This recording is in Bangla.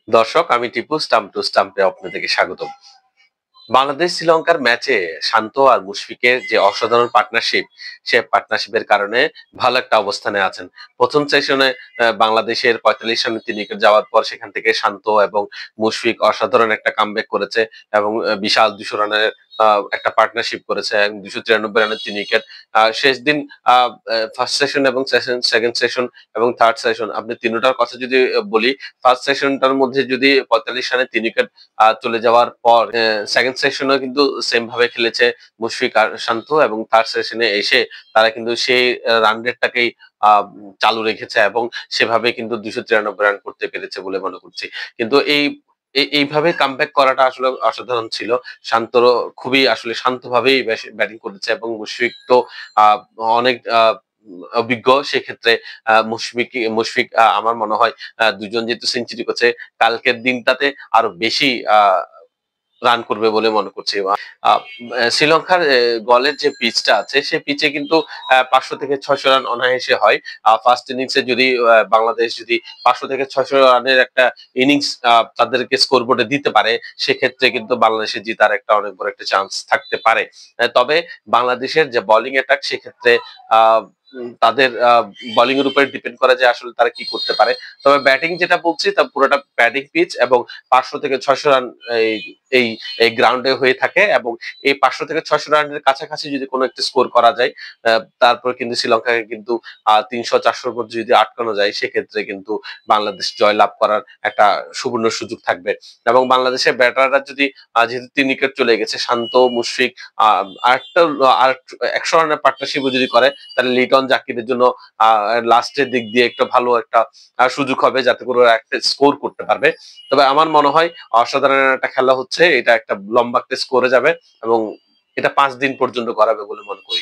দর্শক, আমি টিপু স্টাম্প টু স্টাম্পে আপনাদেরকে স্বাগতম। বাংলাদেশ শ্রীলঙ্কার ম্যাচে শান্ত আর মুশফিকের যে অসাধারণ পার্টনারশিপ, সে পার্টনারশিপের কারণে ভালো একটা অবস্থানে আছেন। প্রথম সেশনে বাংলাদেশের ৪৫ রানে ৩ উইকেট যাওয়ার পর সেখান থেকে শান্ত এবং মুশফিক অসাধারণ একটা কামব্যাক করেছে এবং বিশাল ২০০ রানের একটা পার্টনারশিপ করেছে এবং ২৯৩ রানের ৩ উইকেট। শেষ দিন আ আ ফার্স্ট সেশন এবং সেকেন্ড সেশন এবং থার্ড সেশন আপনি তিনোটার কথা যদি বলি, ফার্স্ট সেশনটার মধ্যে যদি ৪৫ রানে ৩ উইকেট চলে যাওয়ার পর সেকেন্ড সেশনেও কিন্তু সেম ভাবে খেলেছে মুশফিক আর শান্ত এবং থার্ড সেশনে এসে তারা কিন্তু সেই রান রেটটাকেই চালু রেখেছে এবং সেভাবে কিন্তু ২৯৩ রান করতে পেরেছে বলে মনে করছি। কিন্তু এইভাবে কামব্যাক করাটা আসলে অসাধারণ ছিল। শান্তর খুবই আসলে শান্তভাবেই ব্যাটিং করেছে এবং মুশফিক তো আ অনেক অভিজ্ঞ। সেক্ষেত্রে মুশফিক আমার মনে হয় ২ জন যেহেতু সেঞ্চুরি করেছে, কালকের দিনটাতে আরো বেশি রান করবে বলে মনে করছি। আ শ্রীলঙ্কার গলের যে পিচটা আছে, সে পিচে কিন্তু ৫০০ থেকে ৬০০ রান অনায়াসে হয়। ফার্স্ট ইনিংসে যদি বাংলাদেশ যদি ৫০০ থেকে ৬০০ রানের একটা ইনিংস তাদেরকে স্কোর বোর্ডে দিতে পারে, সেক্ষেত্রে কিন্তু বাংলাদেশের জিতার একটা অনেক বড় একটা চান্স থাকতে পারে। তবে বাংলাদেশের যে বোলিং অ্যাটাক, সেক্ষেত্রে আ তাদের বোলিং এর উপরে ডিপেন্ড করে যে আসলে তারা কি করতে পারে। তবে ব্যাটিং যেটা বলছি, তা পুরোটা ব্যাটিং পিচ এবং ৫০০ থেকে ৬০০ রান এই এই এই গ্রাউন্ডে হয়ে থাকে এবং এই ৫০০ থেকে ৬০০ রানের কাছাকাছি যদি কোনো একটা স্কোর করা যায়, তারপর কিন্তু শ্রীলঙ্কাকে কিন্তু ৩০০-৪০০ র মধ্যে যদি আটকানো যায়, সেক্ষেত্রে কিন্তু বাংলাদেশ জয়লাভ করার একটা সুবর্ণ সুযোগ থাকবে। এবং বাংলাদেশের ব্যাটাররা যদি যেহেতু ৩ উইকেট চলে গেছে, শান্ত, মুশফিক আ আরেকটা আর ১০০ রানের পার্টনারশিপও যদি করে, তাহলে লিটন জাকিরের জন্য আ লাস্টের দিক দিয়ে একটা ভালো একটা সুযোগ হবে, যাতে করে ওরা একটা স্কোর করতে পারবে। তবে আমার মনে হয় অসাধারণ একটা খেলা হচ্ছে। এটা একটা লম্বা একটা স্কোরে যাবে এবং এটা ৫ দিন পর্যন্ত গড়াবে বলে মনে করি।